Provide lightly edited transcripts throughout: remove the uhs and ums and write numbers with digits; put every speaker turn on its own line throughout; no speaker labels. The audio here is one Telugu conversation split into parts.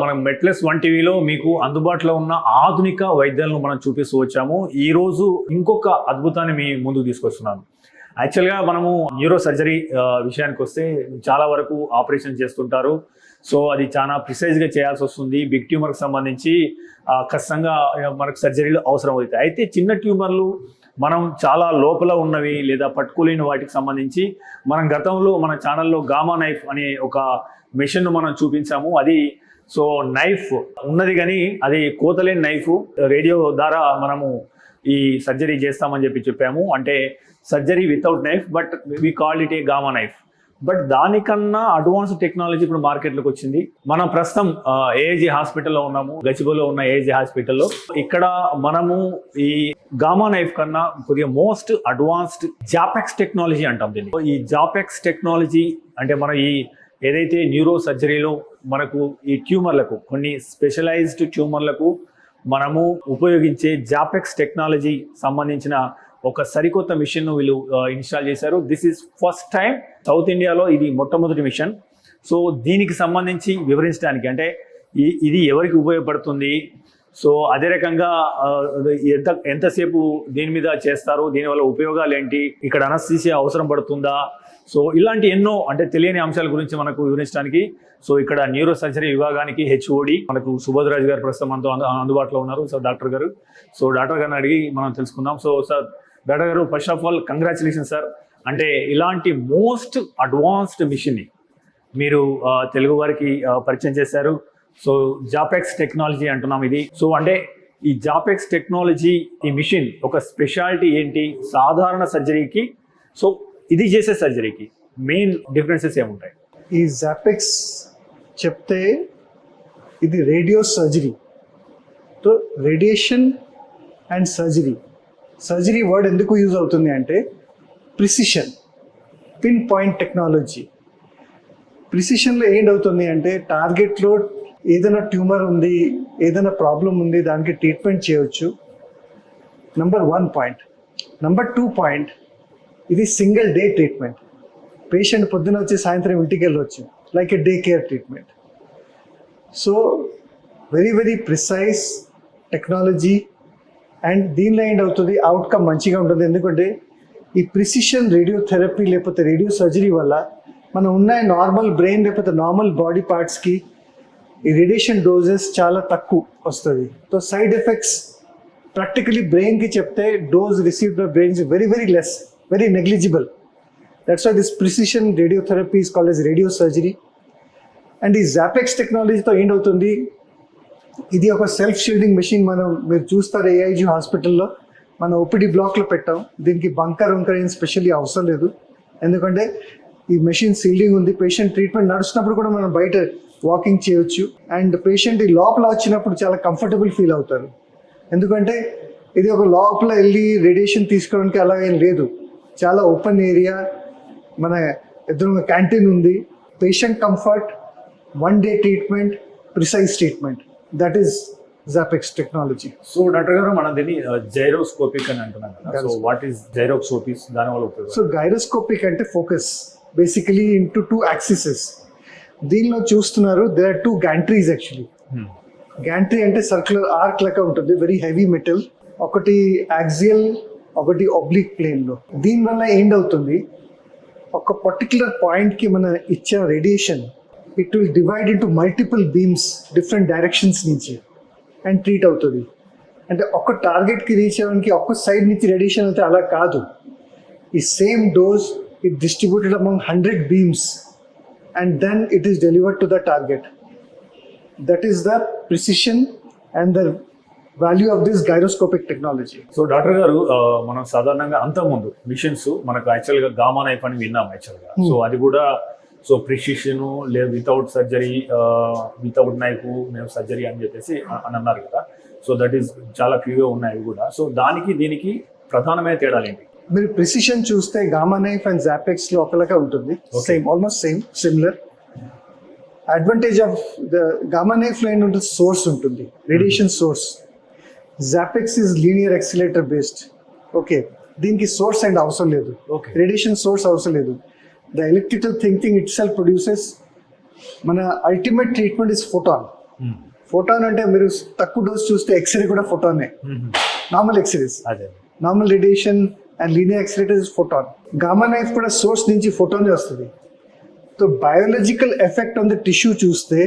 మనం మెట్లెస్ వన్ టీవీలో మీకు అందుబాటులో ఉన్న ఆధునిక వైద్యాలను మనం చూపిస్తూ వచ్చాము. ఈ రోజు ఇంకొక అద్భుతాన్ని మీ ముందుకు తీసుకొస్తున్నాను. యాక్చువల్గా మనము న్యూరో సర్జరీ విషయానికి వస్తే చాలా వరకు ఆపరేషన్ చేస్తుంటారు. సో అది చాలా ప్రిసైజ్గా చేయాల్సి వస్తుంది. బిగ్ ట్యూమర్కి సంబంధించి ఖచ్చితంగా మనకు సర్జరీలు అవసరం అవుతాయి. అయితే చిన్న ట్యూమర్లు మనం చాలా లోపల ఉన్నవి లేదా పట్టుకోలేని వాటికి సంబంధించి మనం గతంలో మన ఛానల్లో గామా నైఫ్ అనే ఒక మెషిన్ను మనం చూపించాము. అది సో నైఫ్ ఉన్నది కానీ అది కోతలేని నైఫ్. రేడియో ద్వారా మనము ఈ సర్జరీ చేస్తామని చెప్పాము. అంటే surgery without knife, but we call it a gamma knife. But దానికన్నా అడ్వాన్స్ టెక్నాలజీ ఇప్పుడు మార్కెట్లోకి వచ్చింది. మనం ప్రస్తుతం ఏఐజీ హాస్పిటల్లో ఉన్నాము, గచ్చిబౌలిలో ఉన్న ఏఐజీ హాస్పిటల్లో. ఇక్కడ మనము ఈ గామా నైఫ్ కన్నా కొద్దిగా మోస్ట్ అడ్వాన్స్డ్ జాపెక్స్ టెక్నాలజీ అంటాం దీన్ని. ఈ జాపెక్స్ టెక్నాలజీ అంటే మన ఈ ఏదైతే న్యూరో సర్జరీలో మనకు ఈ ట్యూమర్లకు కొన్ని స్పెషలైజ్డ్ ట్యూమర్లకు మనము ఉపయోగించే జాపెక్స్ టెక్నాలజీ సంబంధించిన ఒక సరికొత్త మిషన్ను వీళ్ళు ఇన్స్టాల్ చేశారు. This is first time south ఇండియాలో, ఇది మొట్టమొదటి మిషన్. సో దీనికి సంబంధించి వివరించడానికి అంటే ఇది ఎవరికి ఉపయోగపడుతుంది, సో అదే రకంగా ఎంతసేపు దీని మీద చేస్తారు, దీనివల్ల ఉపయోగాలు ఏంటి, ఇక్కడ అనస్థీసియా అవసరం పడుతుందా, సో ఇలాంటి ఎన్నో అంటే తెలియని అంశాల గురించి మనకు వివరించడానికి సో ఇక్కడ న్యూరో సర్జరీ విభాగానికి హెచ్ఓడి మనకు సుబోధరాజు గారు ప్రస్తుతం మనతో అందుబాటులో ఉన్నారు. సో డాక్టర్ గారు, సో డాక్టర్ గారిని అడిగి మనం తెలుసుకుందాం. సో సార్, డాక్టర్ గారు, first of all congratulation sir. అంటే ఇలాంటి మోస్ట్ అడ్వాన్స్డ్ మిషన్ని మీరు తెలుగు వారికి పరిచయం చేశారు. సో జాపెక్స్ టెక్నాలజీ అంటున్నాం ఇది. సో అంటే ఈ జాపెక్స్ టెక్నాలజీ, ఈ మిషన్ ఒక స్పెషాలిటీ ఏంటి, సాధారణ సర్జరీకి సో ఇది చేసే సర్జరీకి మెయిన్ డిఫరెన్సెస్ ఏముంటాయి?
ఈ జాపెక్స్ చెప్తే ఇది radio surgery. So radiation and surgery word ఎందుకు యూజ్ అవుతుంది అంటే ప్రిసిషన్, పిన్ పాయింట్ టెక్నాలజీ. ప్రిసిషన్లో ఏంటవుతుంది అంటే టార్గెట్లో ఏదైనా ట్యూమర్ ఉంది, ఏదైనా ప్రాబ్లం ఉంది, దానికి ట్రీట్మెంట్ చేయవచ్చు. Number 1 point. నంబర్ 2 పాయింట్, ఇది సింగిల్ డే ట్రీట్మెంట్. పేషెంట్ పొద్దున వచ్చి సాయంత్రం ఇంటికి వెళ్ళవచ్చు, like a day care treatment. So very precise technology. And దీనిలో ఏంటవుతుంది, అవుట్కమ్ మంచిగా ఉంటుంది. ఎందుకంటే ఈ ప్రిసిషన్ రేడియోథెరపీ లేకపోతే రేడియో సర్జరీ వల్ల మనం ఉన్న నార్మల్ బ్రెయిన్ లేకపోతే నార్మల్ బాడీ పార్ట్స్కి ఈ రేడియేషన్ డోసెస్ చాలా తక్కువ వస్తుంది. సో సైడ్ ఎఫెక్ట్స్ ప్రాక్టికలీ బ్రెయిన్కి చెప్తే dose received by brain is very less, very negligible. That's why this precision radiotherapy is called as radio surgery. And ఈ జాపెక్స్ టెక్నాలజీతో ఏంటవుతుంది, ఇది ఒక సెల్ఫ్ షీల్డింగ్ మెషిన్. మీరు చూస్తారు ఏఐజీ హాస్పిటల్లో మనం ఓపీడీ బ్లాక్లో పెట్టాం. దీనికి బంకర్ ఏం స్పెషల్లీ అవసరం లేదు, ఎందుకంటే ఈ మెషిన్ సీల్డింగ్ ఉంది. పేషెంట్ ట్రీట్మెంట్ నడుస్తున్నప్పుడు కూడా మనం బయట వాకింగ్ చేయొచ్చు. అండ్ పేషెంట్ ఈ లోపల వచ్చినప్పుడు చాలా కంఫర్టబుల్ ఫీల్ అవుతారు, ఎందుకంటే ఇది ఒక లోపల వెళ్ళి రేడియేషన్ తీసుకోవడానికి అలా ఏం లేదు. చాలా ఓపెన్ ఏరియా, మన ఎదురుగా క్యాంటీన్ ఉంది. Patient comfort, 1 day treatment, precise treatment. That is Japex technology.
So doctor గారు, మనం దీన్ని జైరోస్కోపిక్ అని అంటున్నాం కదా. సో వాట్ ఈస్ జైరోస్కోపిక్, దానివల్ల ఉపయోగం?
సో గైరోస్కోపిక్ అంటే ఫోకస్ బేసికలీ ఇంటూ 2 axes. దీనిలో చూస్తున్నారు there are 2 gantries actually. Gantry అంటే సర్క్యులర్ ఆర్క్ లెక్క ఉంటుంది, వెరీ హెవీ మెటల్. ఒకటి యాక్సియల్, ఒకటి ఒబ్లిక్ ప్లేన్లో. దీనివల్ల ఏంటవుతుంది, ఒక పర్టికులర్ పాయింట్కి మన ఇచ్చే radiation it will divide into multiple beams different directions నుంచి అండ్ ట్రీట్ అవుతుంది. అంటే ఒక టార్గెట్కి రీచ్ అవ్వడానికి ఒక్క సైడ్ నుంచి రేడియేషన్ అయితే అలా కాదు. ఈ same dose it distributed among 100 beams and then it is delivered to the target. That is the precision and the value of this gyroscopic technology.
So doctor గారు, మనం సాధారణంగా అంతకుముందు మిషన్స్ మనకు యాక్చువల్గా గామా నైఫ్ అని విన్నాం యాక్చువల్గా. సో అది కూడా సో ప్రిసిషన్ లేదా వితౌట్ సర్జరీ, వితౌట్ నైఫ్ మేము సర్జరీ అని చెప్పేసి అని అన్నారు కదా. సో దట్ ఈస్ చాలా ఫ్యూగా ఉన్నాయి అవి కూడా. సో దానికి దీనికి ప్రధానమైన తేడాలు ఏంటి?
మీరు ప్రిసిషన్ చూస్తే గామా నైఫ్ అండ్ జాపెక్స్లో ఒకలాగా ఉంటుంది, same, almost similar. Advantage of the gamma నైఫ్లో ఏంటంటే సోర్స్ ఉంటుంది, radiation source. ZapX is linear accelerator based. Okay, దీనికి సోర్స్ అండ్ అవసరం లేదు, రేడియేషన్ సోర్స్ అవసరం లేదు. The electrical thinking itself produces. మన ultimate treatment is photon. Photon అంటే మీరు తక్కువ డోస్ చూస్తే ఎక్స్రే కూడా ఫోటానే, నార్మల్ ఎక్స్రేస్,
అదే
normal radiation and linear accelerator is photon. Gamma knife కూడా సోర్స్ నుంచి ఫోటానే వస్తుంది. So biological effect on the tissue చూస్తే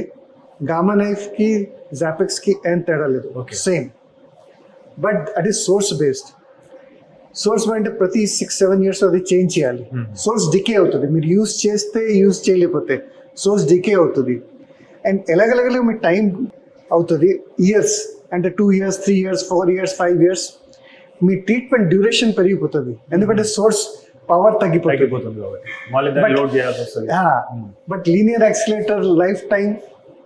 గామా నైఫ్ కి జాపెక్స్ కి ఏం తేడా లేదు, సేమ్. బట్ అది సోర్స్ బేస్డ్. సోర్స్ అంటే ప్రతి 6-7 years అది చేంజ్ చేయాలి. సోర్స్ డికే అవుతుంది, మీరు యూజ్ చేస్తే యూజ్ చేయలేకపోతే సోర్స్ డికే అవుతుంది. అండ్ ఎలాగలగల మీ టైం అవుతుంది, ఇయర్స్ అంటే 2 years, 3 years, 4 years, 5 years మీ ట్రీట్మెంట్ డ్యూరేషన్ పెరిగిపోతుంది, ఎందుకంటే సోర్స్ పవర్ తగ్గిపోతుంది. But linear accelerator life time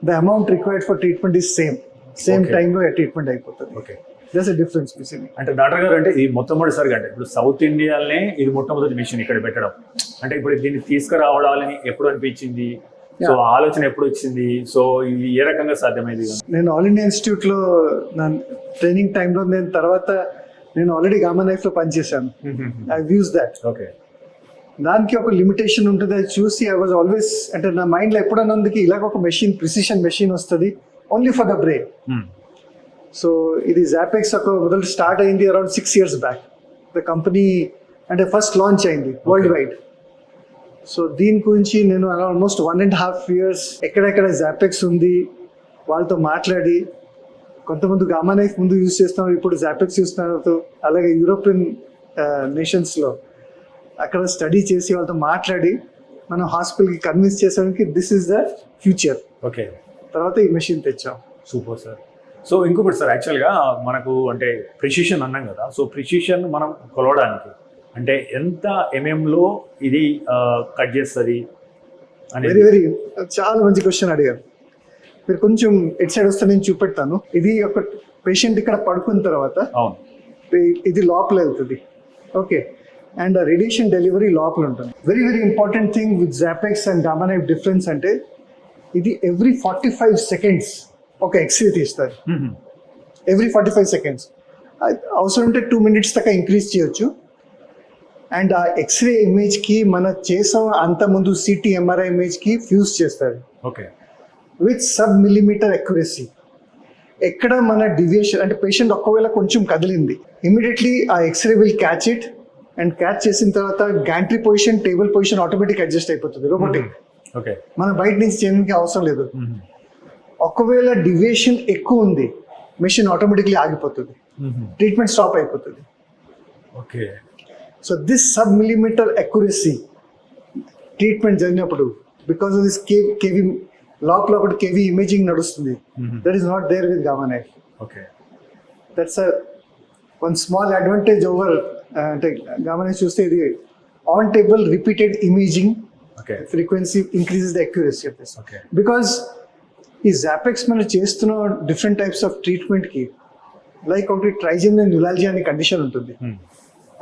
the amount required for treatment is same టైంలో ట్రీట్మెంట్ అయిపోతుంది. That's a difference basically.
అంటే డాక్టర్ గారు అంటే ఇది మొట్టమొదటిసారిగా అంటే ఇప్పుడు సౌత్ ఇండియాలోనే ఇది మొట్టమొదటి మిషన్ ఇక్కడ పెట్టడం, అంటే ఇప్పుడు దీన్ని తీసుకురావడాలని ఎప్పుడు అనిపించింది, సో ఆలోచన ఎప్పుడు వచ్చింది, సో ఇది ఏ రకంగా సాధ్యమైంది?
నేను ఆల్ ఇండియా ఇన్స్టిట్యూట్ లో నా ట్రైనింగ్ టైంలో నేను ఆల్రెడీ గామా నైఫ్ లో పనిచేశాను. I use that.
ఓకే,
దానికి ఒక లిమిటేషన్ ఉంటుంది, అది చూసి ఐ వాజ్ ఆల్వేస్ అంటే నా మైండ్ లో ఎప్పుడన్నా ఉంది ఇలాగ ఒక మెషిన్, ప్రిసిషన్ మెషిన్ వస్తుంది only for the brain. So ఇది జాపెక్స్ ఒక మొదలు స్టార్ట్ అయింది around 6 years back. The company అంటే ఫస్ట్ లాంచ్ అయింది వరల్డ్ వైడ్. సో దీని గురించి నేను ఆల్మోస్ట్ 1.5 years ఎక్కడెక్కడ జాపెక్స్ ఉంది వాళ్ళతో మాట్లాడి, కొంతమంది గామా నైఫ్ ముందు యూజ్ చేస్తున్నారు, ఇప్పుడు జాపెక్స్ చూస్తున్నారు, అలాగే యూరోపియన్ నేషన్స్లో అక్కడ స్టడీ చేసి వాళ్ళతో మాట్లాడి మనం హాస్పిటల్కి కన్విన్స్ చేసానికి this is the future.
Okay,
తర్వాత ఈ మెషిన్ తెచ్చాం.
Super sir. సో ఇంకొకటి సార్, యాక్చువల్గా మనకు అంటే ప్రిసిషన్ అన్నాం కదా, సో ప్రిసిషన్ మనం కొలవడానికి అంటే ఎంత ఎంఎంలో ఇది కట్ చేస్తుంది అని?
వెరీ చాలా మంచి క్వశ్చన్ అడిగారు. మీరు కొంచెం ఎట్ సైడ్ వస్తే నేను చూపెడతాను. ఇది ఒక పేషెంట్ ఇక్కడ పడుకున్న తర్వాత ఇది లోపల వెళ్తుంది. ఓకే, అండ్ రేడియేషన్ డెలివరీ లోపల ఉంటుంది. Very important thing with ZapX and gamma knife difference అంటే ఇది ఎవ్రీ 45 seconds ఒక ఎక్స్రే తీస్తారు. ఎవ్రీ 45 seconds, అవసరం ఉంటే 2 minutes దాకా ఇంక్రీజ్ చేయొచ్చు. అండ్ ఆ ఎక్స్రే ఇమేజ్కి మన చేసాం అంత ముందు సిటీ ఎంఆర్ఐ ఇమేజ్కి ఫ్యూజ్ చేస్తారు.
Okay,
with sub-millimeter accuracy. ఎక్కడ మన డివియేషన్ అంటే పేషెంట్ ఒకవేళ కొంచెం కదిలింది, ఇమీడియట్లీ ఆ x ray will catch it, and catch చేసిన తర్వాత gantry position, table position automatic adjust అయిపోతుంది, రోబోటిక్.
ఓకే,
మన బయట నుంచి చేయడానికి అవసరం లేదు. ఒకవేళ డివియేషన్ ఎక్కువ ఉంది, మెషిన్ ఆటోమేటిక్లీ ఆగిపోతుంది, ట్రీట్మెంట్ స్టాప్ అయిపోతుంది.
Okay,
so this sub-millimeter accuracy treatment జరిగినప్పుడు బికాస్ ఆఫ్ దిస్ కేవీ లోపల ఒకటి కేవీ ఇమేజింగ్ నడుస్తుంది, that is not there with gamma knife.
Okay, that's
one small advantage over అంటే గామా నైఫ్ చూస్తే ఇది on table repeated imaging frequency increases the accuracy of this. Because ఈ జాపెక్స్ మనం చేస్తున్న డిఫరెంట్ టైప్స్ ఆఫ్ ట్రీట్మెంట్కి లైక్ ఒకటి ట్రైజెమినల్ న్యూరాలజీ అనే కండిషన్ ఉంటుంది.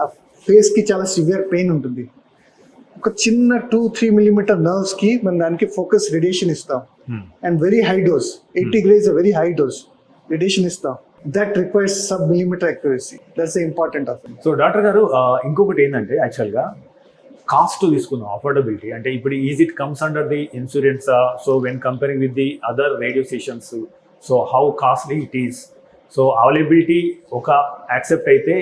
ఆ ఫేస్కి చాలా సివియర్ పెయిన్ ఉంటుంది. ఒక చిన్న 2-3 millimeter నర్వ్స్కి మనం దానికి ఫోకస్ రేడియేషన్ ఇస్తాం, and very high dose 80 grays very high dose radiation ఇస్తాం. That requires sub-millimeter accuracy. That's the important of it.
So doctor గారు ఇంకొకటి ఏంటంటే యాక్చువల్గా కాస్ట్ తీసుకుందాం, అఫోర్డబిలిటీ అంటే ఇప్పుడు is it comes under the insurance, so when comparing with the other radio stations, so how costly it is, so availability ఒక యాక్సెప్ట్ అయితే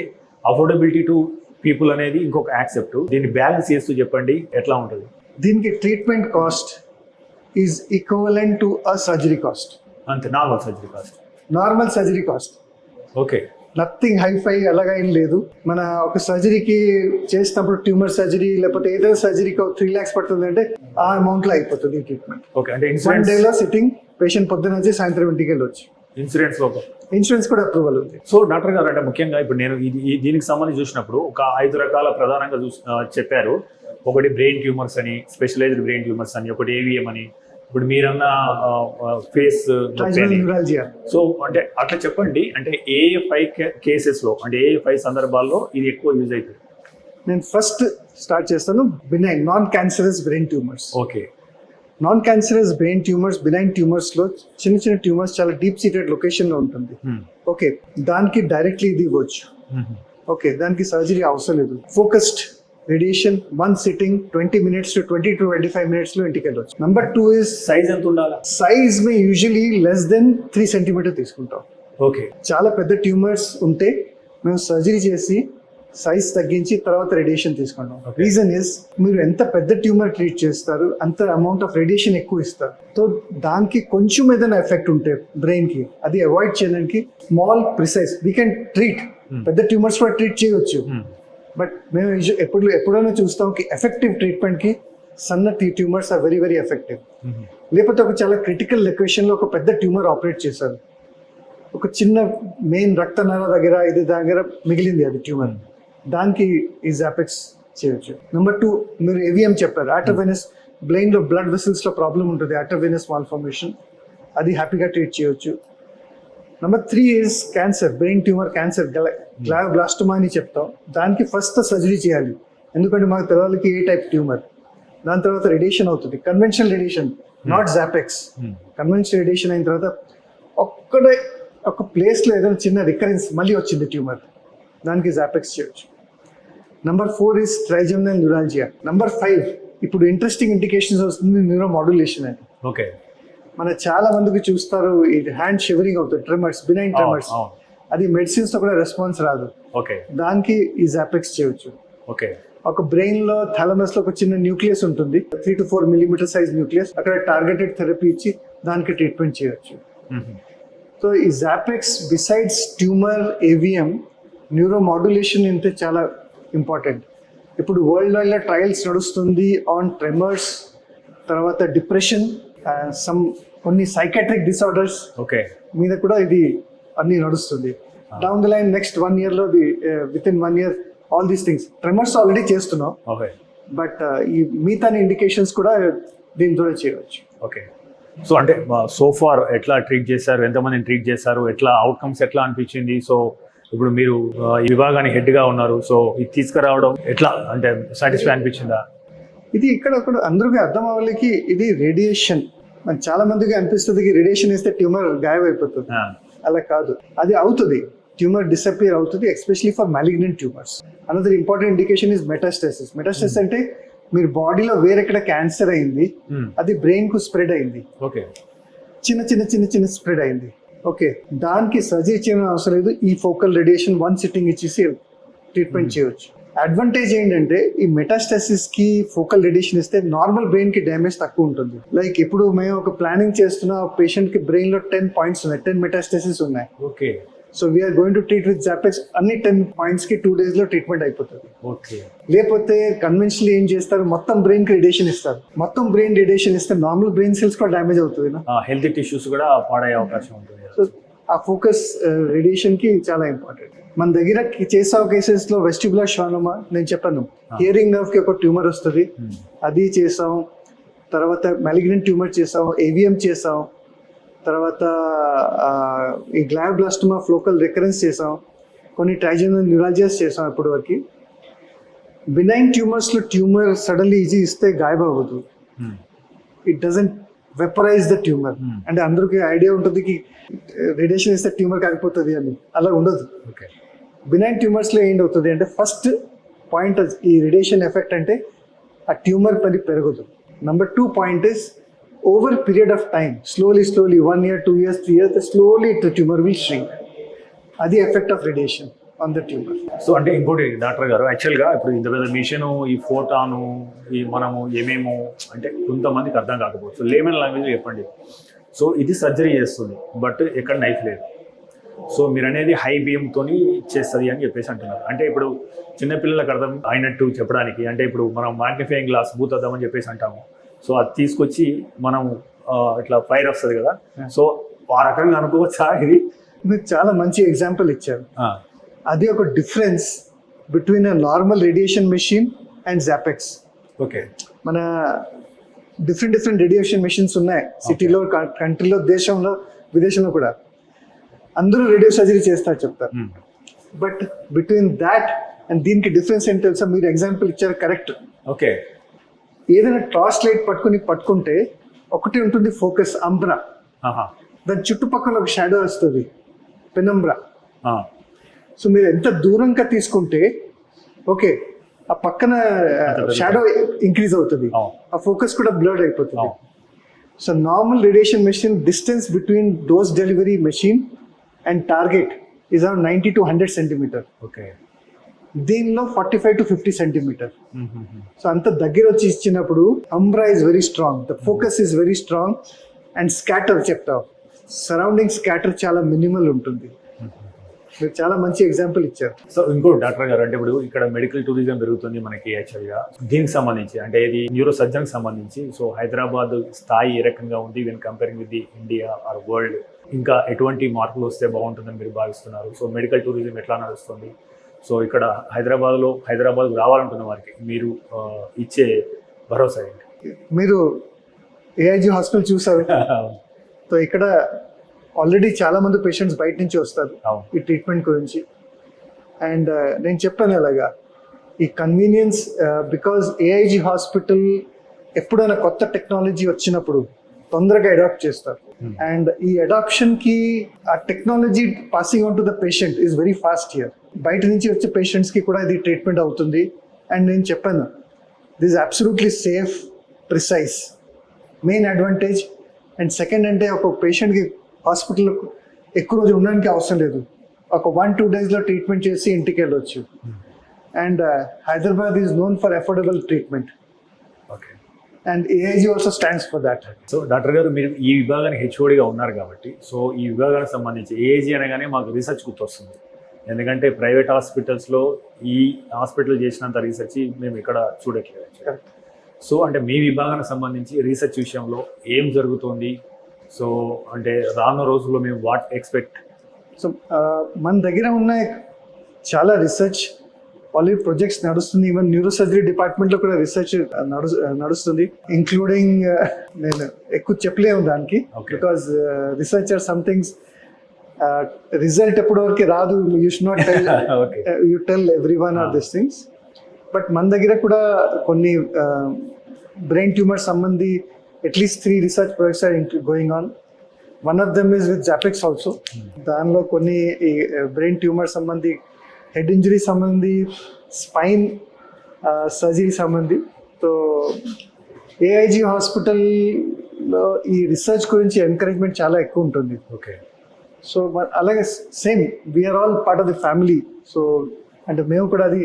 అఫోర్డబిలిటీ టు పీపుల్ అనేది ఇంకొక యాక్సెప్ట్, దీన్ని బ్యాలెన్స్ చేస్తూ చెప్పండి ఎట్లా ఉంటుంది?
దీనికి treatment cost is equivalent to a surgery cost.
అంతే, normal surgery cost.
Normal surgery cost.
Okay,
nothing hi fi అలాగా ఏం లేదు. మన ఒక సర్జరీకి చేసినప్పుడు ట్యూమర్ సర్జరీ లేకపోతే ఏదైనా సర్జరీకి 3 lakhs పడుతుంది అంటే ఆ అమౌంట్ లో అయిపోతుంది ఈ ట్రీట్మెంట్.
ఓకే, అంటే
1 day లో సిట్టింగ్, పేషెంట్ పొద్దున వచ్చి సాయంత్రం ఇంటికి వెళ్ళొచ్చు. ఇన్సూరెన్స్ కూడా అప్రూవల్ ఉంది.
సో డాక్టర్ గారు అంటే ముఖ్యంగా ఇప్పుడు నేను దీనికి సంబంధించి చూసినప్పుడు ఒక 5 రకాల ప్రధానంగా చెప్పారు. ఒకటి బ్రెయిన్ ట్యూమర్స్ అని, స్పెషలైజ్డ్ బ్రెయిన్ ట్యూమర్స్ అని, ఒకటి ఏవిఎం అని, ఇప్పుడు మీరన్న ఫేస్. సో అంటే అట్లా చెప్పండి, అంటే ఏ 5 కేసెస్లో అంటే ఏ 5 సందర్భాల్లో ఇది ఎక్కువ యూజ్ అవుతుంది?
నేను ఫస్ట్ స్టార్ట్ చేస్తాను benign non cancerous brain tumours.
Okay,
non cancerous brain tumours, benign ట్యూమర్స్లో చిన్న ట్యూమర్స్ చాలా డీప్ సీటెడ్ లొకేషన్లో ఉంటుంది. ఓకే, దానికి డైరెక్ట్లీ ఇది ఇవ్వచ్చు. ఓకే, దానికి సర్జరీ అవసరం లేదు. Focused radiation one sitting 20 minutes to 20 to 25 minutes లో ఇంటికి వెళ్ళొచ్చు. నెంబర్ 2 ఇస్
సైజ్ ఎంత ఉండాలా?
సైజ్ మే యూజువలీ లెస్ దెన్ 3 cm తీసుకుంటాం.
ఓకే.
చాలా పెద్ద ట్యూమర్స్ ఉంటే మేము సర్జరీ చేసి సైజ్ తగ్గించి తర్వాత రేడియేషన్ తీసుకుంటాం. రీజన్ ఇస్ మీరు ఎంత పెద్ద ట్యూమర్ ట్రీట్ చేస్తారు అంత అమౌంట్ ఆఫ్ రేడియేషన్ ఎక్కువ ఇస్తారు. సో దానికి కొంచెం ఏదైనా ఎఫెక్ట్ ఉంటే బ్రెయిన్ కి అది అవాయిడ్ చేయడానికి small precise we can treat. పెద్ద ట్యూమర్స్ కూడా ట్రీట్ చేయవచ్చు. బట్ మేము ఎప్పుడైనా చూస్తాం కి ఎఫెక్టివ్ ట్రీట్మెంట్ కి సన్న tumours are very very effective. లేకపోతే ఒక చాలా క్రిటికల్ లొకేషన్ లో ఒక పెద్ద ట్యూమర్ ఆపరేట్ చేశారు, ఒక చిన్న మెయిన్ రక్తనాళ దగ్గర మిగిలింది అది ట్యూమర్, దానికి ఈ జాపెక్స్ చేయొచ్చు. నెంబర్ 2 మీరు ఏవిఎం చెప్పారు, ఆర్టర్వెనస్ బ్రెయిన్ లో బ్లడ్ వెసల్స్ లో ప్రాబ్లం ఉంటుంది, ఆర్టర్వెనస్ మాల్ఫార్మేషన్, అది హ్యాపీగా ట్రీట్ చేయొచ్చు. Number 3 is cancer, brain tumour cancer, గ్లయోబ్లాస్టోమా అని చెప్తాం. దానికి ఫస్ట్ సర్జరీ చేయాలి, ఎందుకంటే మాకు పిల్లలకి ఏ టైప్ ట్యూమర్. దాని తర్వాత రేడియేషన్ అవుతుంది, conventional radiation, not ZapX. Conventional radiation అయిన తర్వాత ఒక ప్లేస్లో ఏదైనా చిన్న రికరెన్స్ మళ్ళీ వచ్చింది ట్యూమర్, దానికి జాపెక్స్ చేయొచ్చు. Number 4 is trigeminal neuralgia. Number 5 ఇప్పుడు ఇంట్రెస్టింగ్ ఇండికేషన్స్ వస్తుంది, న్యూరో మాడ్యులేషన్ అని.
ఓకే.
మన చాలా మందికి చూస్తారు ఈ హ్యాండ్ షివరింగ్ అవుతుంది, ట్రెమర్స్, బినైన్ ట్రెమర్స్, అది మెడిసిన్స్ తో కూడా రెస్పాన్స్ రాదు.
ఓకే.
దానికి ఈ జాపెక్స్ చేయొచ్చు.
ఓకే.
ఒక బ్రెయిన్ లో థాలమస్ లో ఒక చిన్న న్యూక్లియస్ ఉంటుంది, 3 to 4 millimeter సైజ్ న్యూక్లియస్, అక్కడ టార్గెటెడ్ థెరపీ ఇచ్చి దానికి ట్రీట్మెంట్ చేయొచ్చు. సో ఈ ZapX besides tumour, AVM, neuromodulation ఇంతే చాలా ఇంపార్టెంట్. ఇప్పుడు వరల్డ్ వైడ్ లో ట్రయల్స్ నడుస్తుంది ఆన్ ట్రెమర్స్, తర్వాత డిప్రెషన్, కొన్ని సైకాట్రిక్ డిసార్డర్స్ మీద కూడా ఇది అన్ని నడుస్తుంది. Down the line next 1 year లో within 1 year all these things. Tremors already చేస్తున్నాం, బట్ ఈ మిగతా ఇండికేషన్స్ కూడా దీంతో చేయవచ్చు.
ఓకే. సో అంటే సో ఫార్ ఎట్లా ట్రీట్ చేశారు, ఎంతమందిని ట్రీట్ చేశారు, ఎట్లా అవుట్కమ్స్ ఎట్లా అనిపించింది? సో ఇప్పుడు మీరు ఈ విభాగానికి హెడ్గా ఉన్నారు, సో ఇది తీసుకురావడం ఎట్లా అంటే సాటిస్ఫై అనిపించిందా?
ఇది ఇక్కడ అందరికీ అర్థం అవ్వలేకి ఇది రేడియేషన్. చాలా మందికి అనిపిస్తుంది రేడియేషన్ ఇస్తే ట్యూమర్ గాయమైపోతుంది, అలా కాదు, అది అవుతుంది, ట్యూమర్ డిసపియర్ అవుతుంది, especially for malignant tumours. Another important indication is metastasis. Metastasis అంటే మీరు బాడీలో వేరెక్కడ క్యాన్సర్ అయింది, అది బ్రెయిన్ కు స్ప్రెడ్ అయింది, చిన్న చిన్న చిన్న చిన్న స్ప్రెడ్ అయింది. ఓకే, దానికి సర్జరీ చేయడం అవసరం లేదు, ఈ ఫోకల్ రేడియేషన్ 1 sitting ఇచ్చేసి ట్రీట్మెంట్ చేయవచ్చు. అడ్వాంటేజ్ ఏంటంటే ఈ మెటాస్టాసిస్ కి ఫోకల్ రేడియేషన్ ఇస్తే నార్మల్ బ్రెయిన్ కి డ్యామేజ్ తక్కువ ఉంటుంది. లైక్ ఇప్పుడు మేము ఒక ప్లానింగ్ చేస్తున్న పేషెంట్ కి బ్రెయిన్ లో 10 points ఉన్నాయి, 10 మెటాస్టాసిస్ ఉన్నాయి.
Okay.
So we're going to treat with ZapX, అన్ని 10 points కి 2 days లో ట్రీట్మెంట్ అయిపోతుంది.
ఓకే.
లేకపోతే కన్వెన్షనల్ ఏం చేస్తారు, మొత్తం బ్రెయిన్ కి రేడియేషన్ ఇస్తారు. మొత్తం బ్రెయిన్ రేడియేషన్ ఇస్తే నార్మల్ బ్రెయిన్ సెల్స్ కూడా డ్యామేజ్ అవుతుంది,
హెల్తీ టిష్యూస్ కూడా పాడయ్యే అవకాశం ఉంటుంది.
సో ఆ ఫోకస్ రేడియేషన్ కి చాలా ఇంపార్టెంట్. మన దగ్గర చేసే కేసెస్ లో వెస్టిబులర్ షానోమా నేను చెప్పాను, హియరింగ్ నర్వ్ కి ఒక ట్యూమర్ వస్తుంది, అది చేసాం. తర్వాత మ్యాలిగ్నెంట్ ట్యూమర్ చేసాం, ఏవిఎం చేసాం, తర్వాత ఈ గ్లయోబ్లాస్టోమా ఫ్లోకల్ రికరెన్స్ చేసాం, కొన్ని ట్రైజెమినల్ న్యూరాలజియాస్ చేసాం ఇప్పటి వరకు. బినైన్ ట్యూమర్స్ లో ట్యూమర్ సడన్లీ ఈజీ ఇస్తే గాయబ్ అవ్వదు, ఇట్ డజంట్ వెపరైజ్ ద ట్యూమర్. అంటే అందరికి ఐడియా ఉంటుంది కి రేడియేషన్ ఇస్తే ట్యూమర్ కాకపోతుంది అని, అలా ఉండదు. బినైన్ ట్యూమర్స్ లో ఏంటవుతుంది అంటే ఫస్ట్ పాయింట్ ఈ రేడియేషన్ ఎఫెక్ట్ అంటే ఆ ట్యూమర్ పని పెరగదు. Number 2 point is over period of time slowly 1 year 2 years 3 years slowly the tumour will shrink. అది effect of radiation on the tumour.
So అంటే ఇంకోటి డాక్టర్ గారు, యాక్చువల్గా ఇప్పుడు ఇంత పెద్ద మిషన్, ఈ ఫోటాను, ఈ మనము ఏమేమో అంటే కొంతమందికి అర్థం కాకపోవచ్చు, లేమన్ లాంగ్వేజ్ చెప్పండి. సో ఇది సర్జరీ చేస్తుంది, బట్ ఎక్కడ నైఫ్ లేదు. సో మీరు అనేది హై బీమ్తోని చేస్తుంది అని చెప్పేసి అంటున్నారు. అంటే ఇప్పుడు చిన్నపిల్లలకు అర్థం అయినట్టు చెప్పడానికి, అంటే ఇప్పుడు మనం మాగ్నిఫైయింగ్ గ్లాస్ బూతద్దామని చెప్పేసి అంటాము. సో అది తీసుకొచ్చి మనం ఇట్లా ఫైర్ వస్తుంది కదా, సో ఆ రకంగా అనుకోవచ్చా? ఇది
మీరు చాలా మంచి ఎగ్జాంపుల్ ఇచ్చారు. అది ఒక difference between a normal radiation machine and ZapX.
Okay.
మన డిఫరెంట్ రేడియేషన్ మెషిన్స్ ఉన్నాయి సిటీలో, కంట్రీలో, దేశంలో, విదేశంలో కూడా. అందరూ రేడియో సర్జరీ చేస్తారు చెప్తారు, బట్ బిట్వీన్ దాట్ అండ్ దీనికి డిఫరెన్స్ ఏంటి తెలుసా? మీరు ఎగ్జాంపుల్ ఇచ్చారు, కరెక్ట్.
ఓకే.
ఏదైనా టార్చ్ లైట్ పట్టుకుంటే ఒకటి ఉంటుంది ఫోకస్, అంబ్రా, దాని చుట్టుపక్కల ఒక షాడో వస్తుంది, పెనంబ్రా. సో మీరు ఎంత దూరంగా తీసుకుంటే ఓకే ఆ పక్కన షాడో ఇంక్రీజ్ అవుతుంది,
అవును.
ఆ ఫోకస్ కూడా బ్లర్డ్ అయిపోతుంది.
అవును.
So normal radiation machine distance between dose delivery machine and target is around 90 to 100 centimeter.
Okay.
దీనిలో 45 to 50 సెంటీమీటర్. సో అంత దగ్గర వచ్చి ఇచ్చినప్పుడు అంబ్రా is very strong, the focus is very strong and scatter చెప్తావు, సరౌండింగ్ స్కాటర్ చాలా మినిమల్ ఉంటుంది. మీరు చాలా మంచి ఎగ్జాంపుల్ ఇచ్చారు.
సో ఇంకోటి డాక్టర్ గారు, అంటే ఇప్పుడు ఇక్కడ మెడికల్ టూరిజం పెరుగుతుంది మనకి యాక్చువల్గా దీనికి సంబంధించి, అంటే ఇది న్యూరో సర్జన్కి సంబంధించి. సో హైదరాబాద్ స్థాయి ఏ రకంగా ఉంది when comparing with the India or world? ఇంకా ఎటువంటి మార్పులు వస్తే బాగుంటుందని మీరు భావిస్తున్నారు? సో మెడికల్ టూరిజం ఎట్లా నడుస్తుంది? సో ఇక్కడ హైదరాబాద్ రావాలంటున్న వారికి మీరు ఇచ్చే భరోసా ఏంటి?
మీరు ఏఐజీ హాస్పిటల్ చూసారు. సో ఇక్కడ ఆల్రెడీ చాలా మంది పేషెంట్స్ బయట నుంచి వస్తారు
అవును.
ఈ ట్రీట్మెంట్ గురించి. అండ్ నేను చెప్పాను అలాగా ఈ కన్వీనియన్స్, బికాజ్ ఏఐజీ హాస్పిటల్ ఎప్పుడైనా కొత్త టెక్నాలజీ వచ్చినప్పుడు తొందరగా అడాప్ట్ చేస్తారు. అండ్ ఈ అడాప్షన్కి ఆ technology passing on to the patient is very fast here. బయట నుంచి వచ్చే పేషెంట్స్కి కూడా ఇది ట్రీట్మెంట్ అవుతుంది. అండ్ నేను చెప్పాను this absolutely safe, precise, main advantage. And second అంటే ఒక పేషెంట్కి హాస్పిటల్లో ఎక్కువ రోజు ఉండడానికి అవసరం లేదు, ఒక 1-2 డేస్లో ట్రీట్మెంట్ చేసి ఇంటికి వెళ్ళొచ్చు. And Hyderabad is known for affordable treatment.
Okay.
And AIG also stands for that.
So doctor గారు, మీరు ఈ విభాగానికి హెచ్ఓడిగా ఉన్నారు కాబట్టి, సో ఈ విభాగానికి సంబంధించి ఏఐజీ అనగానే మాకు రీసెర్చ్ గుర్తొస్తుంది. ఎందుకంటే ప్రైవేట్ హాస్పిటల్స్లో ఈ హాస్పిటల్ చేసినంత రీసెర్చ్ మేము ఇక్కడ చూడట్లేదు. సో అంటే మీ విభాగానికి సంబంధించి రీసెర్చ్ విషయంలో ఏం జరుగుతుంది? సో అంటే రానున్న రోజుల్లో మేము వాట్ ఎక్స్పెక్ట్?
సో మన దగ్గర ఉన్న చాలా రీసెర్చ్ ఆల్రెడీ ప్రాజెక్ట్స్ నడుస్తుంది. ఈవెన్ న్యూరో సర్జరీ డిపార్ట్మెంట్లో కూడా రీసెర్చ్ నడుస్తుంది, ఇంక్లూడింగ్ నేను ఎక్కువ చెప్పలేము దానికి, because research or somethings result ఎప్పటి వరకు రాదు. You should not tell, you tell everyone or this things. But మన దగ్గర కూడా కొన్ని బ్రెయిన్ ట్యూమర్ సంబంధి at least 3 research projects are going on. One of them is with ZapX also. దానిలో కొన్ని బ్రెయిన్ ట్యూమర్ సంబంధి, హెడ్ ఇంజరీ సంబంధి, స్పైన్ సర్జరీ సంబంధి. సో ఏఐజీ హాస్పిటల్లో ఈ రీసెర్చ్ గురించి ఎంకరేజ్మెంట్ చాలా ఎక్కువ ఉంటుంది.
ఓకే.
సో అలాగే same we are all part of the family. So అంటే మేము కూడా అది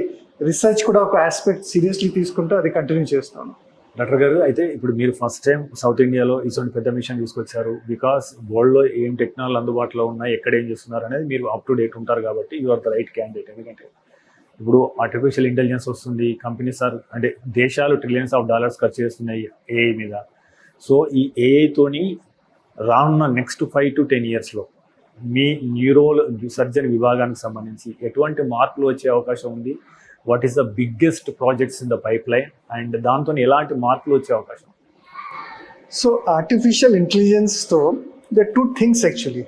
రీసెర్చ్ కూడా ఒక ఆస్పెక్ట్ సీరియస్లీ తీసుకుంటూ అది కంటిన్యూ చేస్తాను.
డాక్టర్ గారు, అయితే ఇప్పుడు మీరు ఫస్ట్ టైం సౌత్ ఇండియాలో ఇటువంటి పెద్ద మిషన్ తీసుకొచ్చారు. బికాస్ వరల్డ్లో ఏం టెక్నాలజీ అందుబాటులో ఉన్నాయి, ఎక్కడ ఏం చేస్తున్నారు అనేది మీరు అప్ టు డేట్ ఉంటారు కాబట్టి you are the right candidate. ఎందుకంటే ఇప్పుడు ఆర్టిఫిషియల్ ఇంటెలిజెన్స్ వస్తుంది, కంపెనీస్ అంటే దేశాలు $trillions ఖర్చు చేస్తున్నాయి ఏఐ మీద. సో ఈ ఏఐతోని రానున్న నెక్స్ట్ 5 to 10 yearsలో మీ న్యూరో సర్జరీ విభాగానికి సంబంధించి ఎటువంటి మార్పులు వచ్చే అవకాశం ఉంది? What is the biggest projects in the pipeline and దాంతో ఎలాంటి మార్పులు వచ్చే అవకాశం?
సో ఆర్టిఫిషియల్ ఇంటెలిజెన్స్తో ద 2 things యాక్చువల్లీ.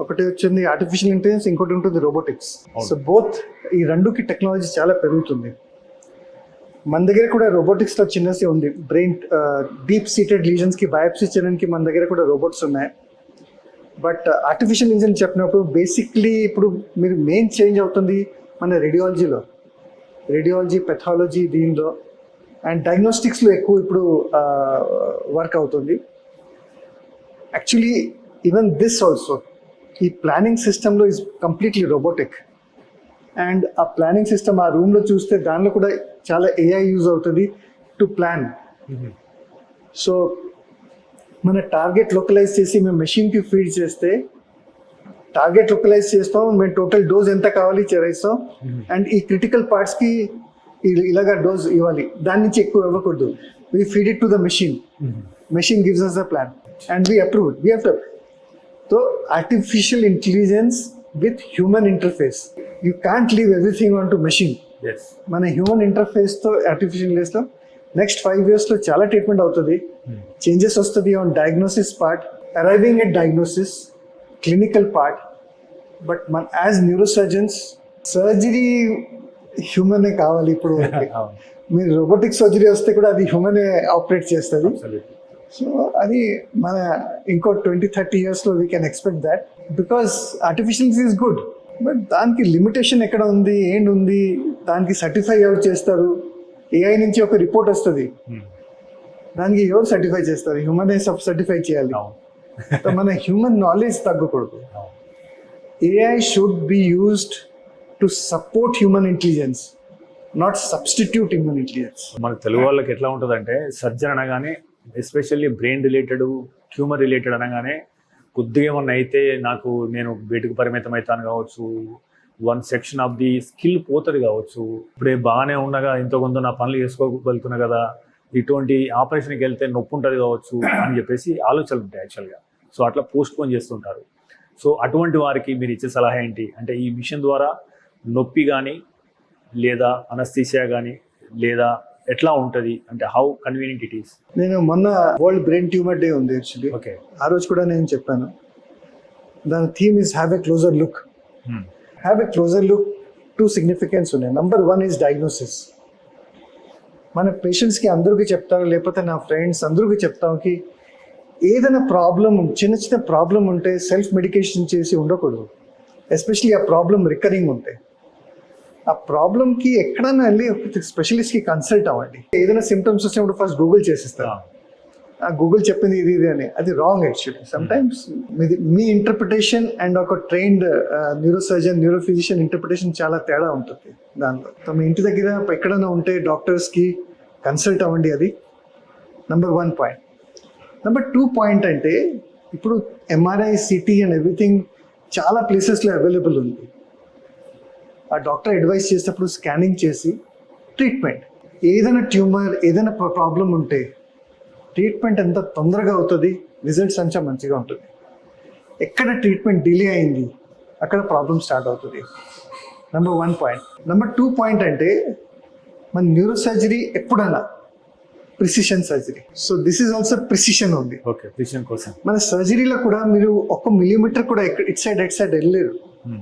ఒకటి వచ్చింది ఆర్టిఫిషియల్ ఇంటెలిజెన్స్, ఇంకోటి ఉంటుంది రోబోటిక్స్. సో బోత్ ఈ రెండుకి టెక్నాలజీ చాలా పెరుగుతుంది. మన దగ్గర కూడా రోబోటిక్స్లో చిన్నసి ఉంది. బ్రెయిన్ డీప్ సీటెడ్ లీజన్స్కి బయాప్సీ చేయడానికి మన దగ్గర కూడా రోబోట్స్ ఉన్నాయి. బట్ ఆర్టిఫిషియల్ ఇంటెలిజెన్స్ చెప్పినప్పుడు బేసిక్లీ ఇప్పుడు మీరు మెయిన్ చేంజ్ అవుతుంది మన రేడియాలజీ, పెథాలజీ దీనిలో, అండ్ డయాగ్నోస్టిక్స్లో ఎక్కువ ఇప్పుడు వర్క్ అవుతుంది. యాక్చువల్లీ ఈవెన్ దిస్ ఆల్సో, ఈ ప్లానింగ్ సిస్టంలో ఈజ్ కంప్లీట్లీ రోబోటిక్. అండ్ ఆ ప్లానింగ్ సిస్టమ్ ఆ రూమ్లో చూస్తే దానిలో కూడా చాలా ఏఐ యూజ్ అవుతుంది టు ప్లాన్. సో మన టార్గెట్ లొకలైజ్ చేసి మేము మెషిన్కి ఫీడ్ చేస్తే టార్గెట్ లొకలైజ్ చేస్తాం, మేము టోటల్ డోస్ ఎంత కావాలి చేస్తాం. అండ్ ఈ క్రిటికల్ పార్ట్స్కి ఇలాగా డోస్ ఇవ్వాలి, దాని నుంచి ఎక్కువ ఇవ్వకూడదు. We feed it to the machine gives us the plan and we approve it. We have to. So artificial intelligence with human interface, you can't leave everything on to machine. మన హ్యూమన్ ఇంటర్ఫేస్తో ఆర్టిఫిషియల్ ఇంటెలిజెన్స్తో నెక్స్ట్ 5 yearsలో చాలా ట్రీట్మెంట్ అవుతుంది. చేంజెస్ వస్తుంది on diagnosis part, arriving at diagnosis, clinical part. But మన యాజ్ న్యూరో సర్జన్స్ సర్జరీ హ్యూమనే కావాలి ఇప్పుడు. మీరు రోబోటిక్ సర్జరీ వస్తే కూడా అది హ్యూమనే ఆపరేట్ చేస్తుంది. సో అది మన ఇంకో 20-30 yearsలో we can expect that, because artificial is good. But దానికి లిమిటేషన్ ఎక్కడ ఉంది, ఏంటి ఉంది, దానికి సర్టిఫై ఎవరు చేస్తారు, ఏఐ నుంచి ఒక రిపోర్ట్ వస్తుంది, దానికి ఎవరు సర్టిఫై చేస్తారు? హ్యూమన్ సర్టిఫై చేయాలి. సో మన హ్యూమన్ నాలెడ్జ్ తగ్గకూడదు. AI should be used to support human intelligence, not substitute human intelligence.
మన తెలుగు వాళ్ళకి ఎట్లా ఉంటుందంటే సర్జన్ అనగానే especially brain related tumour related అనగానే కొద్దిగా ఏమన్నా అయితే నేను బయటకు పరిమితం అవుతాను కావచ్చు, one section of the skill పోతుంది కావచ్చు, ఇప్పుడే బాగానే ఉండగా ఇంత కొంత నా పనులు చేసుకోగలుగుతున్నా కదా, ఇటువంటి ఆపరేషన్కి వెళ్తే నొప్పి ఉంటుంది కావచ్చు అని చెప్పేసి ఆలోచనలు ఉంటాయి యాక్చువల్గా. సో అట్లా పోస్ట్ పోన్ చేస్తుంటారు. సో అటువంటి వారికి మీరు ఇచ్చే సలహా ఏంటి? అంటే ఈ మిషన్ ద్వారా నొప్పి కానీ లేదా అనస్థీసియా కానీ లేదా ఎట్లా ఉంటుంది, అంటే హౌ కన్వీనియంట్ ఇట్ ఈస్?
నేను మొన్న వరల్డ్ బ్రెయిన్ ట్యూమర్ డే ఉంది యాక్చువల్లీ.
ఓకే,
ఆ రోజు కూడా నేను చెప్పాను, దాని theme is have a closer look. Have a closer look, 2 significance ఉన్నాయి. Number 1 is diagnosis. మన పేషెంట్స్కి అందరికీ చెప్తాను, లేకపోతే నా ఫ్రెండ్స్ అందరికీ చెప్తాం కి ఏదైనా ప్రాబ్లం, చిన్న చిన్న ప్రాబ్లం ఉంటే సెల్ఫ్ మెడికేషన్ చేసి ఉండకూడదు. ఎస్పెషలీ ఆ ప్రాబ్లం రికరింగ్ ఉంటే ఆ ప్రాబ్లంకి ఎక్కడైనా వెళ్ళి ఒక స్పెషలిస్ట్కి కన్సల్ట్ అవ్వండి. ఏదైనా సిమ్టమ్స్ వచ్చినప్పుడు ఫస్ట్ గూగుల్ చేసిస్తారు, ఆ గూగుల్ చెప్పింది ఇది అని. అది wrong actually. Sometimes me interpretation and ఒక ట్రైన్డ్ న్యూరోసర్జన్, న్యూరోఫిజిషియన్ ఇంటర్ప్రిటేషన్ చాలా తేడా ఉంటుంది దాంట్లో. సో మీ ఇంటి దగ్గర ఎక్కడైనా ఉంటే డాక్టర్స్కి కన్సల్ట్ అవ్వండి. అది నంబర్ 1 పాయింట్. నంబర్ 2 పాయింట్ అంటే ఇప్పుడు ఎంఆర్ఐ, సిటీ అండ్ ఎవ్రీథింగ్ చాలా ప్లేసెస్లో అవైలబుల్ ఉంది. ఆ డాక్టర్ అడ్వైస్ చేసేటప్పుడు స్కానింగ్ చేసి ట్రీట్మెంట్, ఏదైనా ట్యూమర్, ఏదైనా ప్రాబ్లం ఉంటే ట్రీట్మెంట్ ఎంత తొందరగా అవుతుంది, రిజల్ట్స్ అంతా మంచిగా ఉంటుంది. ఎక్కడ ట్రీట్మెంట్ డిలే అయింది అక్కడ ప్రాబ్లమ్ స్టార్ట్ అవుతుంది. Number 1 point. నంబర్ 2 పాయింట్ అంటే మన న్యూరో సర్జరీ ఎప్పుడైనా precision surgery. So this is also precision ఉంది.
ఓకే, ప్రిసిషన్ కోసం
మన సర్జరీలో కూడా మీరు 1 మిల్లీమీటర్ కూడా ఇట్ సైడ్ వెళ్ళలేరు,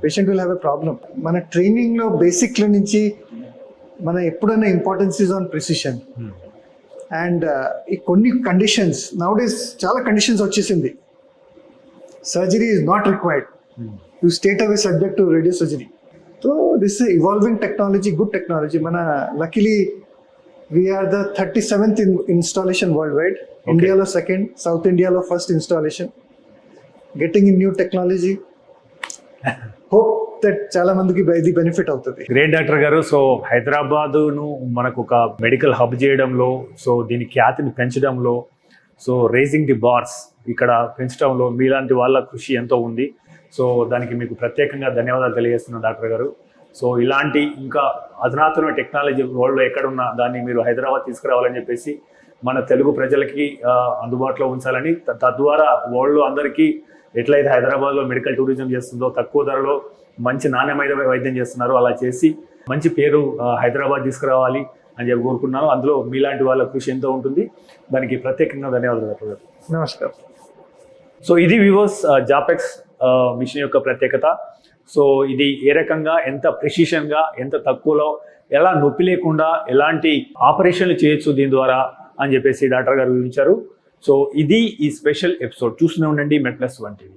patient will have a problem. మన ట్రైనింగ్లో బేసిక్ల నుంచి మన ఎప్పుడైనా importance is on precision. And ఈ కొన్ని కండిషన్స్ నౌడేస్ చాలా కండిషన్స్ వచ్చేసింది, surgery is not required, you state away subject to radiosurgery. So this evolving technology, good technology. మన luckily we're the 37th installation worldwide. ఇండియాలో 2nd, సౌత్ ఇండియాలో 1st installation. Getting in new technology. Hope that చాలా మందికి ఇది బెనిఫిట్ అవుతుంది.
గ్రేట్ డాక్టర్ గారు. సో హైదరాబాదును మనకు ఒక మెడికల్ హబ్ చేయడంలో, సో దీని ఖ్యాతిని పెంచడంలో, సో రేజింగ్ ది బార్స్ ఇక్కడ పెంచడంలో మీలాంటి వాళ్ళ కృషి ఎంతో ఉంది. సో దానికి మీకు ప్రత్యేకంగా ధన్యవాదాలు తెలియజేస్తున్నాను డాక్టర్ గారు. సో ఇలాంటి ఇంకా అధునాతన టెక్నాలజీ వరల్డ్లో ఎక్కడున్నా దాన్ని మీరు హైదరాబాద్ తీసుకురావాలని చెప్పేసి మన తెలుగు ప్రజలకి అందుబాటులో ఉంచాలని, తద్వారా వరల్డ్లో అందరికీ ఎట్లయితే హైదరాబాద్లో మెడికల్ టూరిజం చేస్తుందో, తక్కువ ధరలో మంచి నాణ్యమైన వైద్యం చేస్తున్నారో అలా చేసి మంచి పేరు హైదరాబాద్ తీసుకురావాలి అని చెప్పి కోరుకున్నాను. అందులో మీలాంటి వాళ్ళ కృషి ఎంతో ఉంటుంది. దానికి ప్రత్యేకంగా ధన్యవాదాలు డాక్టర్ గారు.
నమస్కారం.
సో ఇది వివోస్ జాపెక్స్ మిషన్ యొక్క ప్రత్యేకత. సో ఇది ఏ రకంగా, ఎంత ప్రెసిషన్గా, ఎంత తక్కువలో, ఎలా నొప్పి లేకుండా ఎలాంటి ఆపరేషన్లు చేయొచ్చు దీని ద్వారా అని చెప్పేసి డాక్టర్ గారు వివరించారు. సో ఇది ఈ స్పెషల్ ఎపిసోడ్. చూస్తూనే ఉండండి మెడ్ ప్లస్ 1 TV.